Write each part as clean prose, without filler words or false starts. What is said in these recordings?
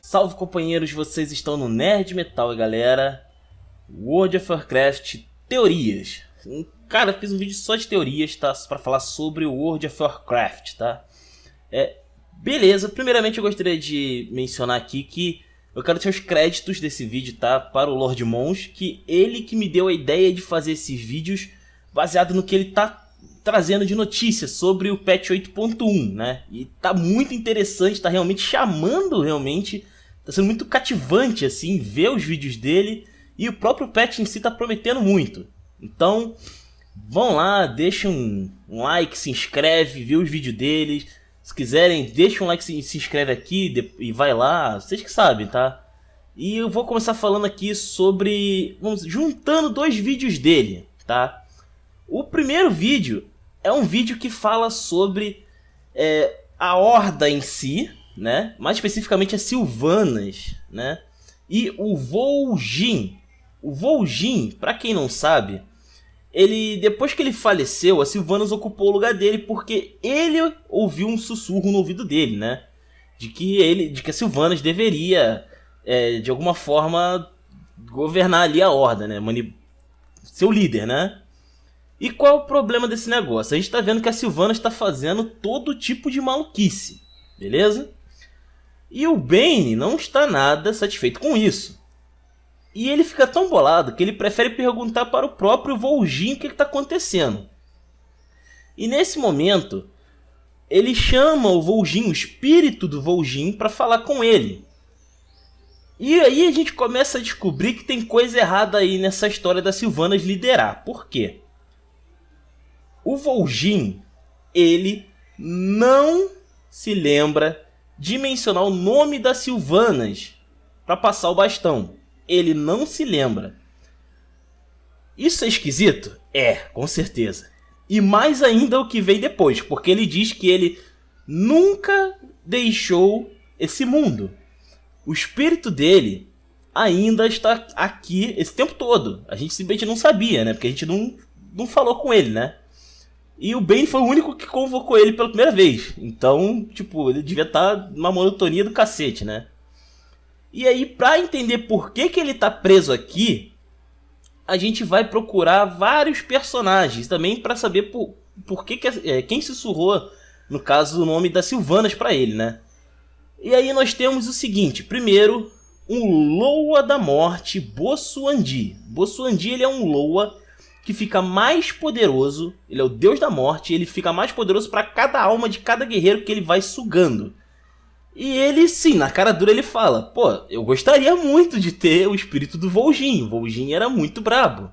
Salve companheiros, vocês estão no Nerd Metal, galera. World of Warcraft teorias. Cara, eu fiz um vídeo só de teorias, tá? Pra falar sobre o World of Warcraft, tá? Beleza, primeiramente eu gostaria de mencionar aqui que eu quero ter os créditos desse vídeo, tá? Para o Lord Mons, que ele que me deu a ideia de fazer esses vídeos baseado no que ele tá trazendo de notícias sobre o patch 8.1, né? E tá muito interessante, tá realmente chamando, tá sendo muito cativante, assim, ver os vídeos dele. E o próprio patch em si tá prometendo muito. Então, vão lá, deixa um like, se inscreve, vê os vídeos deles. Se quiserem, deixa um like, se inscreve aqui e vai lá, vocês que sabem, tá? E eu vou começar falando aqui sobre... juntando dois vídeos dele, tá? O primeiro vídeo é um vídeo que fala sobre a Horda em si, né? Mais especificamente as Sylvanas, né? E o Vol'jin. O Vol'jin, pra quem não sabe, depois que ele faleceu, a Sylvanas ocupou o lugar dele porque ele ouviu um sussurro no ouvido dele, né? De que a Sylvanas deveria, de alguma forma, governar ali a Horda, né? Ser o líder, né? E qual é o problema desse negócio? A gente tá vendo que a Sylvanas tá fazendo todo tipo de maluquice, beleza? E o Bane não está nada satisfeito com isso. E ele fica tão bolado que ele prefere perguntar para o próprio Vol'jin o que está acontecendo. E nesse momento, ele chama o Vol'jin, o espírito do Vol'jin, para falar com ele. E aí a gente começa a descobrir que tem coisa errada aí nessa história da Sylvanas liderar. Por quê? O Vol'jin, ele não se lembra de mencionar o nome das Sylvanas para passar o bastão. Ele não se lembra. Isso é esquisito? Com certeza. E mais ainda o que vem depois, porque ele diz que ele nunca deixou esse mundo. O espírito dele ainda está aqui esse tempo todo. A gente simplesmente não sabia, né? Porque a gente não falou com ele, né? E o Bane foi o único que convocou ele pela primeira vez. Então, tipo, ele devia estar numa monotonia do cacete, né? E aí, pra entender por que ele tá preso aqui, a gente vai procurar vários personagens também pra saber por que quem sussurrou, no caso, o nome das Sylvanas pra ele, né? E aí nós temos o seguinte, primeiro, um Loa da Morte, Bosuandi. Bosuandi, ele é um Loa que fica mais poderoso, ele é o deus da morte, ele fica mais poderoso pra cada alma de cada guerreiro que ele vai sugando. E ele, sim, na cara dura ele fala, pô, eu gostaria muito de ter o espírito do Vol'jin. O Vol'jin era muito brabo.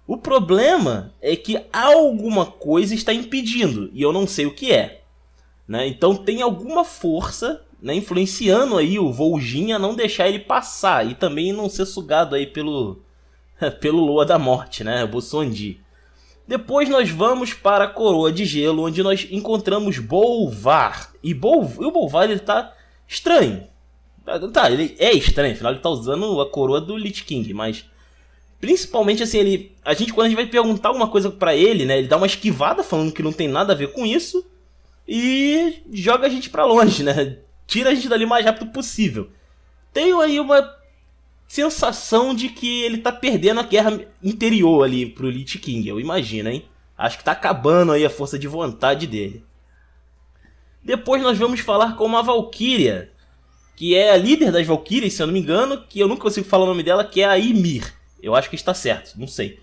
O problema é que alguma coisa está impedindo, e eu não sei o que é. Né? Então tem alguma força, né, influenciando aí o Vol'jin a não deixar ele passar, e também não ser sugado aí pelo Loa da Morte, né, o Bosuandi. Depois nós vamos para a Coroa de Gelo, onde nós encontramos Bolvar. E o Bolvar, ele tá estranho. Tá, ele é estranho, afinal ele tá usando a coroa do Lich King, mas... principalmente assim, quando a gente vai perguntar alguma coisa pra ele, né, ele dá uma esquivada falando que não tem nada a ver com isso. E joga a gente pra longe, né, tira a gente dali o mais rápido possível. Tenho aí uma sensação de que ele tá perdendo a guerra interior ali pro Lich King, eu imagino, hein? Acho que tá acabando aí a força de vontade dele. Depois nós vamos falar com uma Valkyria, que é a líder das Valkyrias, se eu não me engano, que eu nunca consigo falar o nome dela, que é a Ymir. Eu acho que está certo, não sei.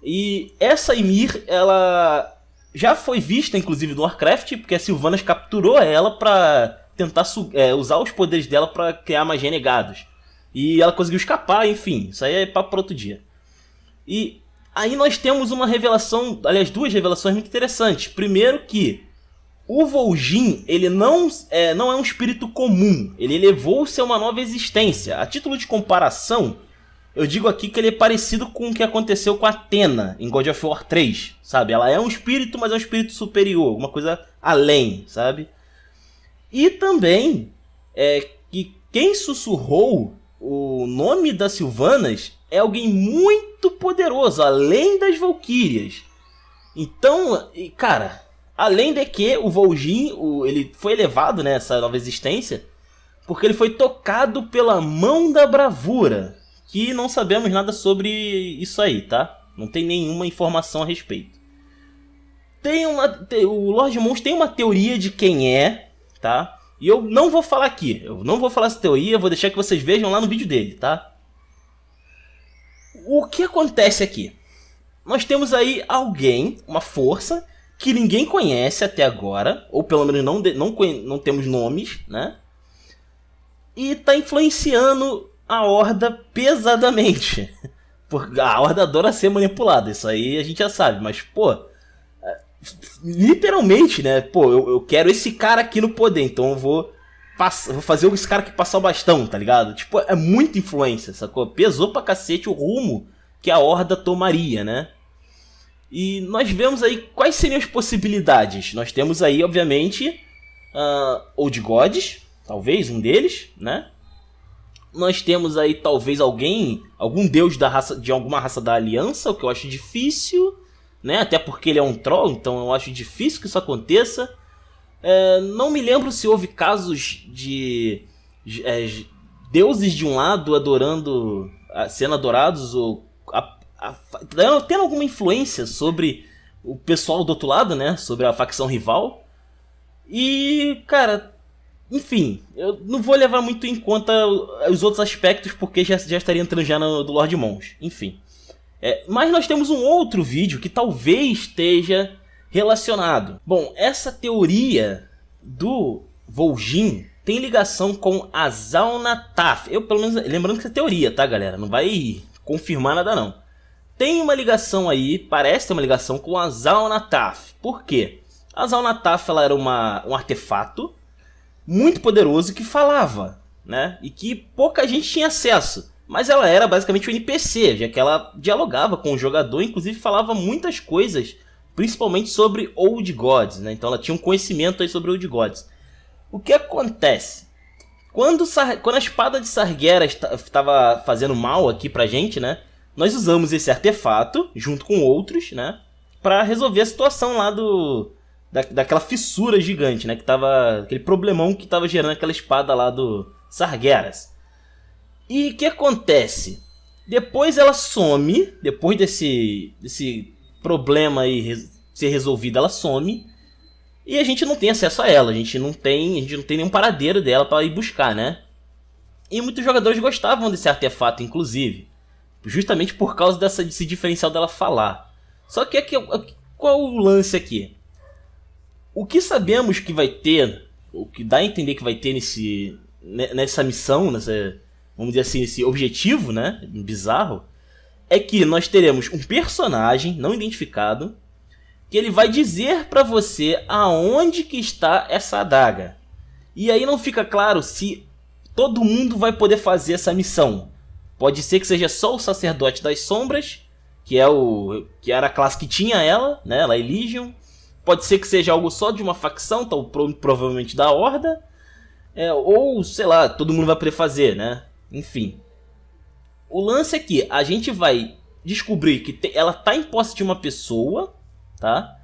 E essa Ymir, ela já foi vista, inclusive, no Warcraft, porque a Sylvanas capturou ela pra tentar usar os poderes dela pra criar mais renegados. E ela conseguiu escapar, enfim, isso aí é papo para outro dia. E aí nós temos uma revelação, aliás, duas revelações muito interessantes. Primeiro que o Vol'jin, ele não é um espírito comum, ele elevou-se a uma nova existência. A título de comparação, eu digo aqui que ele é parecido com o que aconteceu com Athena em God of War 3, sabe? Ela é um espírito, mas é um espírito superior, alguma coisa além, sabe? E também que quem sussurrou o nome das Sylvanas é alguém muito poderoso, além das Valkyrias. Então, cara, além de que o Vol'jin, ele foi elevado nessa nova existência porque ele foi tocado pela mão da bravura, que não sabemos nada sobre isso aí, tá? Não tem nenhuma informação a respeito. O Lord Mons tem uma teoria de quem é, tá? E eu não vou falar aqui, eu não vou falar essa teoria, vou deixar que vocês vejam lá no vídeo dele, tá? O que acontece aqui? Nós temos aí alguém, uma força, que ninguém conhece até agora, ou pelo menos não temos nomes, né? E tá influenciando a Horda pesadamente. Porque a Horda adora ser manipulada, isso aí a gente já sabe, mas pô... literalmente, né? Pô, eu quero esse cara aqui no poder, então eu vou fazer esse cara aqui passar o bastão, tá ligado? Tipo, é muita influência, sacou? Pesou pra cacete o rumo que a Horda tomaria, né? E nós vemos aí quais seriam as possibilidades. Nós temos aí, obviamente, Old Gods, talvez um deles, né? Nós temos aí talvez algum deus de alguma raça da Aliança, o que eu acho difícil, né? Até porque ele é um troll, então eu acho difícil que isso aconteça. Não me lembro se houve casos de deuses de um lado sendo adorados ou tendo alguma influência sobre o pessoal do outro lado, né? Sobre a facção rival. E, cara, enfim, eu não vou levar muito em conta os outros aspectos porque já estaria entrando já no do Lord Mons. Enfim. Mas nós temos um outro vídeo que talvez esteja relacionado. Bom, essa teoria do Vol'jin tem ligação com a Xal'atath. Eu, pelo menos, lembrando que é teoria, tá, galera? Não vai confirmar nada, não. Tem uma ligação aí, parece ter uma ligação com a Xal'atath. Por quê? A Xal'atath, ela era um artefato muito poderoso que falava, né? E que pouca gente tinha acesso. Mas ela era basicamente um NPC, já que ela dialogava com o jogador, inclusive falava muitas coisas, principalmente sobre Old Gods, né? Então ela tinha um conhecimento aí sobre Old Gods. O que acontece? Quando a espada de Sargeras estava fazendo mal aqui pra gente, né? Nós usamos esse artefato, junto com outros, né? Pra resolver a situação lá daquela fissura gigante, né? Aquele problemão que estava gerando aquela espada lá do Sargeras. E o que acontece? Depois ela some, depois desse problema aí ser resolvido, ela some. E a gente não tem acesso a ela, a gente não tem nenhum paradeiro dela para ir buscar, né? E muitos jogadores gostavam desse artefato, inclusive. Justamente por causa desse diferencial dela falar. Só que qual o lance aqui? O que sabemos que vai ter, o que dá a entender que vai ter nessa missão, vamos dizer assim, esse objetivo, né, bizarro, é que nós teremos um personagem não identificado que ele vai dizer pra você aonde que está essa adaga. E aí não fica claro se todo mundo vai poder fazer essa missão. Pode ser que seja só o Sacerdote das Sombras, que era a classe que tinha ela, né, ela é Legion. Pode ser que seja algo só de uma facção, provavelmente da Horda. Ou, sei lá, todo mundo vai poder fazer, né? Enfim. O lance é que a gente vai descobrir que ela tá em posse de uma pessoa, tá?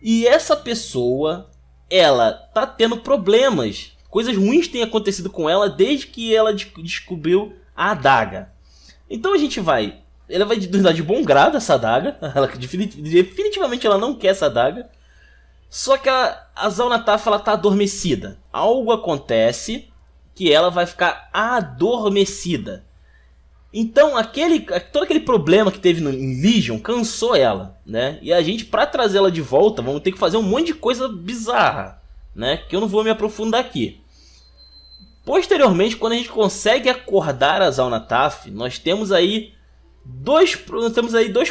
E essa pessoa, ela tá tendo problemas. Coisas ruins têm acontecido com ela desde que ela descobriu a adaga. Então ela vai nos dar de bom grado essa adaga. Definitivamente ela não quer essa adaga. Só que a Xal'atath, ela tá adormecida. Algo acontece que ela vai ficar adormecida. Então todo aquele problema que teve em Legion cansou ela, né? E a gente, pra trazer ela de volta, vamos ter que fazer um monte de coisa bizarra, né? Que eu não vou me aprofundar aqui. Posteriormente, quando a gente consegue acordar a Xal'atath, nós temos aí dois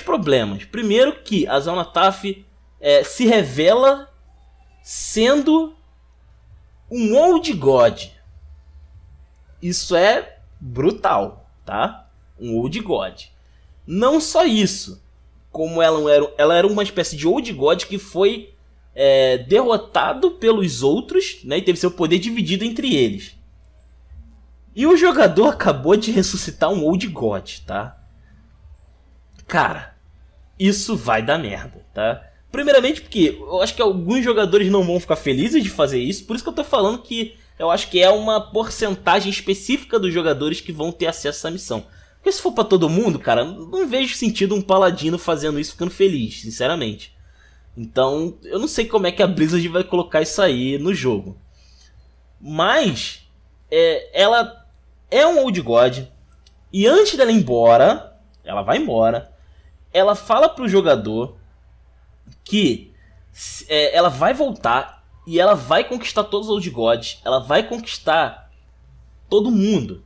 problemas. Primeiro, que a Xal'atath se revela sendo um Old God. Isso é brutal, tá? Um Old God. Não só isso, como ela era uma espécie de Old God que foi derrotado pelos outros, né? E teve seu poder dividido entre eles. E o jogador acabou de ressuscitar um Old God, tá? Cara, isso vai dar merda, tá? Primeiramente porque eu acho que alguns jogadores não vão ficar felizes de fazer isso. Por isso que eu tô falando que eu acho que é uma porcentagem específica dos jogadores que vão ter acesso a essa missão. Porque se for pra todo mundo, cara, não vejo sentido um paladino fazendo isso ficando feliz, sinceramente. Então, eu não sei como é que a Blizzard vai colocar isso aí no jogo. Mas, ela é um Old God. E antes dela ir embora, ela vai embora, ela fala pro jogador que ela vai voltar e ela vai conquistar todos os Old Gods. Ela vai conquistar todo mundo.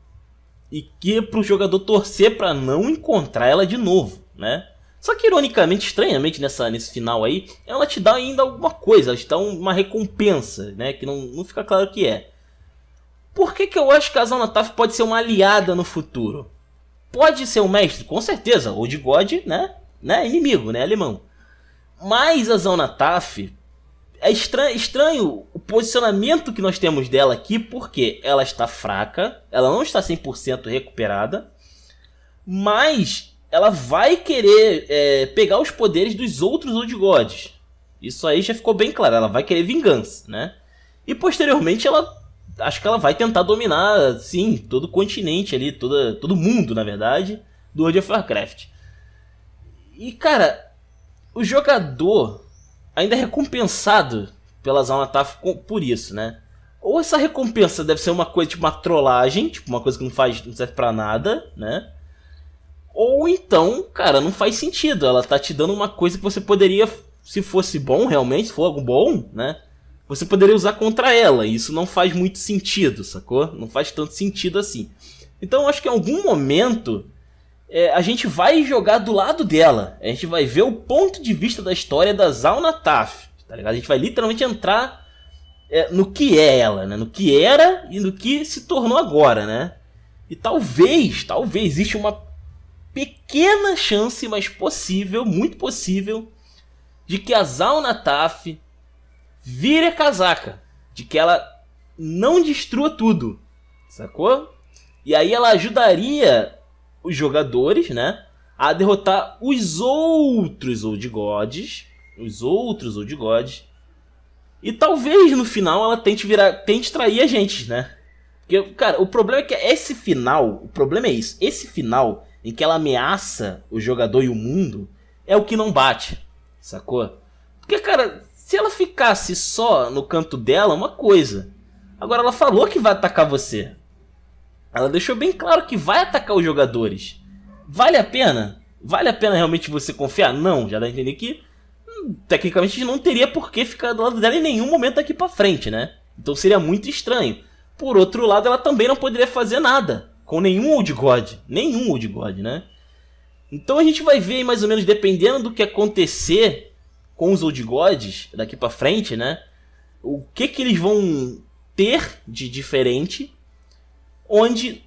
E que pro jogador torcer pra não encontrar ela de novo, né? Só que ironicamente, estranhamente, nesse final aí, ela te dá ainda alguma coisa, ela te dá uma recompensa, né? Que não fica claro o que é. Por que eu acho que a Xal'atath pode ser uma aliada no futuro? Pode ser um mestre, com certeza. Old God, né? Inimigo, né? Alemão. Mas a Xal'atath é estranho o posicionamento que nós temos dela aqui, porque ela está fraca, ela não está 100% recuperada, mas ela vai querer pegar os poderes dos outros Old Gods. Isso aí já ficou bem claro, ela vai querer vingança, né? E posteriormente acho que ela vai tentar dominar, sim, todo o continente ali, todo mundo, na verdade, do World of Warcraft. E, cara, o jogador ainda é recompensado pela Xal'atath por isso, né? Ou essa recompensa deve ser uma coisa tipo uma trollagem, tipo uma coisa que não serve pra nada, né? Ou então, cara, não faz sentido. Ela tá te dando uma coisa que você poderia, se fosse bom realmente, se for algo bom, né? Você poderia usar contra ela. E isso não faz muito sentido, sacou? Não faz tanto sentido assim. Então eu acho que em algum momento a gente vai jogar do lado dela. A gente vai ver o ponto de vista da história da Xal'atath, tá ligado? A gente vai literalmente entrar no que é ela, né? No que era e no que se tornou agora, né? E talvez existe uma pequena chance, mas possível, muito possível, de que a Xal'atath vire a casaca, de que ela não destrua tudo, sacou? E aí ela ajudaria os jogadores, né, a derrotar os outros Old Gods, e talvez no final ela tente trair a gente, né? Porque, cara, o problema é que esse final em que ela ameaça o jogador e o mundo é o que não bate, sacou? Porque, cara, se ela ficasse só no canto dela, uma coisa. Agora ela falou que vai atacar você. Ela deixou bem claro que vai atacar os jogadores. Vale a pena? Vale a pena realmente você confiar? Não, já dá a entender que tecnicamente a gente não teria por que ficar do lado dela em nenhum momento daqui pra frente, né? Então seria muito estranho. Por outro lado, ela também não poderia fazer nada com nenhum Old God. Nenhum Old God, né? Então a gente vai ver mais ou menos, dependendo do que acontecer com os Old Gods daqui pra frente, né? O que eles vão ter de diferente, onde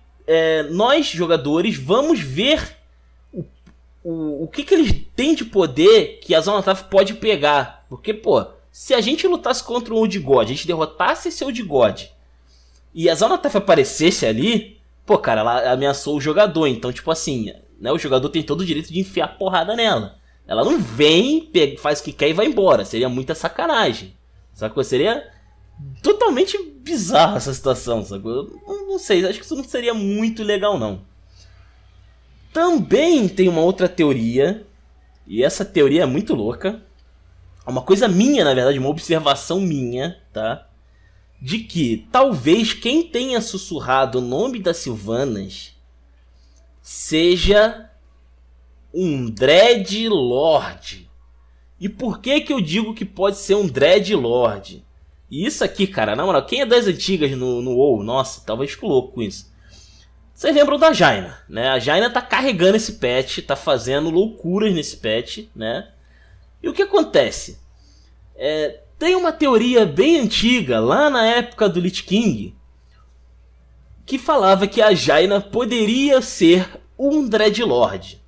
nós, jogadores, vamos ver o que eles têm de poder que a Xal'atath pode pegar. Porque, pô, se a gente lutasse contra um Old God, a gente derrotasse esse Old God, e a Xal'atath aparecesse ali, pô, cara, ela ameaçou o jogador. Então, tipo assim, né, o jogador tem todo o direito de enfiar porrada nela. Ela não vem, faz o que quer e vai embora. Seria muita sacanagem. Sacou? Seria totalmente bizarra essa situação, sacou? Não sei, acho que isso não seria muito legal, não. Também tem uma outra teoria, e essa teoria é muito louca. É uma coisa minha, na verdade, uma observação minha, tá? De que talvez quem tenha sussurrado o nome das Sylvanas seja um Dreadlord. E por que eu digo que pode ser um Dreadlord? E isso aqui, cara, na moral, quem é das antigas no WoW, nossa, talvez fique louco com isso. Vocês lembram da Jaina, né? A Jaina tá carregando esse patch, tá fazendo loucuras nesse patch, né? E o que acontece? Tem uma teoria bem antiga, lá na época do Lich King, que falava que a Jaina poderia ser um Dreadlord.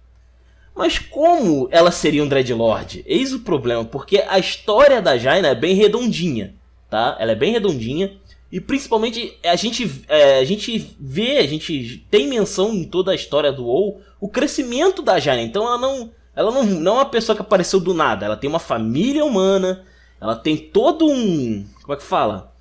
Mas como ela seria um Dreadlord? Eis o problema, porque a história da Jaina é bem redondinha, tá? Ela é bem redondinha, e principalmente a gente tem menção em toda a história do WoW o crescimento da Jaina. Então ela não é uma pessoa que apareceu do nada, ela tem uma família humana, ela tem todo um... como é que fala?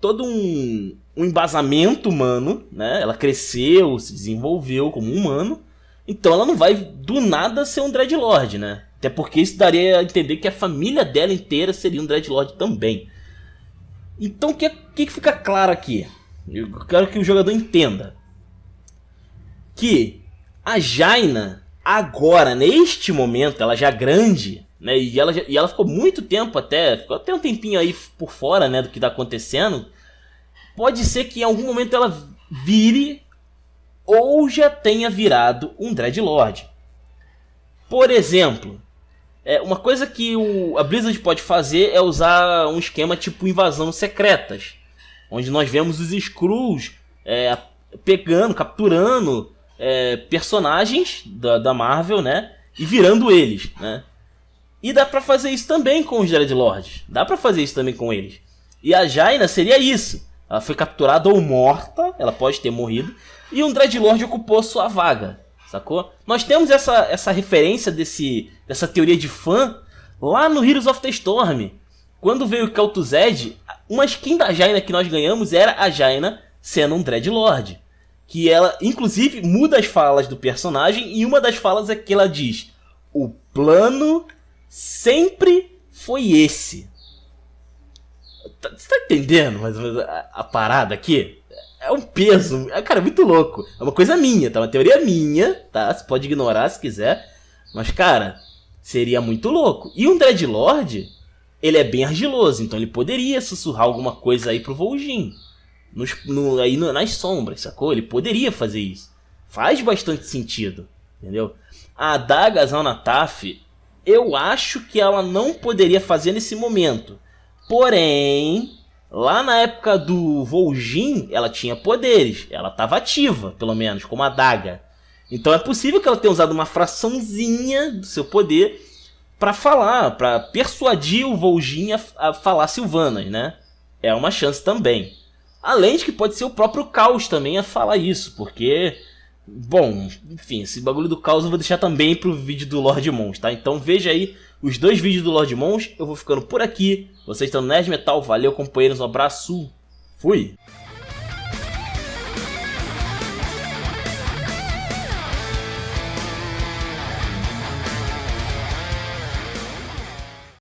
Todo um um embasamento humano, né? Ela cresceu, se desenvolveu como um humano. Então ela não vai do nada ser um Dreadlord, né? Até porque isso daria a entender que a família dela inteira seria um Dreadlord também. Então o que fica claro aqui? Eu quero que o jogador entenda que a Jaina, agora, neste momento, ela já grande, né? E ela ficou muito tempo ficou até um tempinho aí por fora, né, do que tá acontecendo. Pode ser que em algum momento ela vire ou já tenha virado um Dreadlord. Por exemplo, uma coisa que a Blizzard pode fazer é usar um esquema tipo invasão secretas, onde nós vemos os Skrulls capturando personagens da Marvel, né, e virando eles, né. E dá pra fazer isso também com os Dreadlords, dá pra fazer isso também com eles. E a Jaina seria isso. Ela foi capturada ou morta, ela pode ter morrido, e um Dreadlord ocupou sua vaga, sacou? Nós temos essa referência dessa teoria de fã lá no Heroes of the Storm. Quando veio o Kel'Thuzad, uma skin da Jaina que nós ganhamos era a Jaina sendo um Dreadlord. Que ela, inclusive, muda as falas do personagem, e uma das falas é que ela diz: o plano sempre foi esse. Você tá entendendo mais ou menos a parada aqui? É um peso, cara, é muito louco. É uma coisa minha, tá? Uma teoria minha, tá? Você pode ignorar se quiser. Mas, cara, seria muito louco. E um Dreadlord, ele é bem argiloso, então ele poderia sussurrar alguma coisa aí pro Vol'jin. Nas sombras, sacou? Ele poderia fazer isso. Faz bastante sentido, entendeu? A adaga Xal'atath, eu acho que ela não poderia fazer nesse momento. Porém, lá na época do Vol'jin, ela tinha poderes. Ela estava ativa, pelo menos, como adaga. Então é possível que ela tenha usado uma fraçãozinha do seu poder para falar, para persuadir o Vol'jin a falar Sylvanas, né? É uma chance também. Além de que pode ser o próprio Caos também a falar isso, porque... Bom, enfim, esse bagulho do Caos eu vou deixar também pro vídeo do Lord Mons, tá? Então veja aí os 2 vídeos do Lord Mons. Eu vou ficando por aqui. Vocês estão no Nerd Metal. Valeu, companheiros. Um abraço. Fui!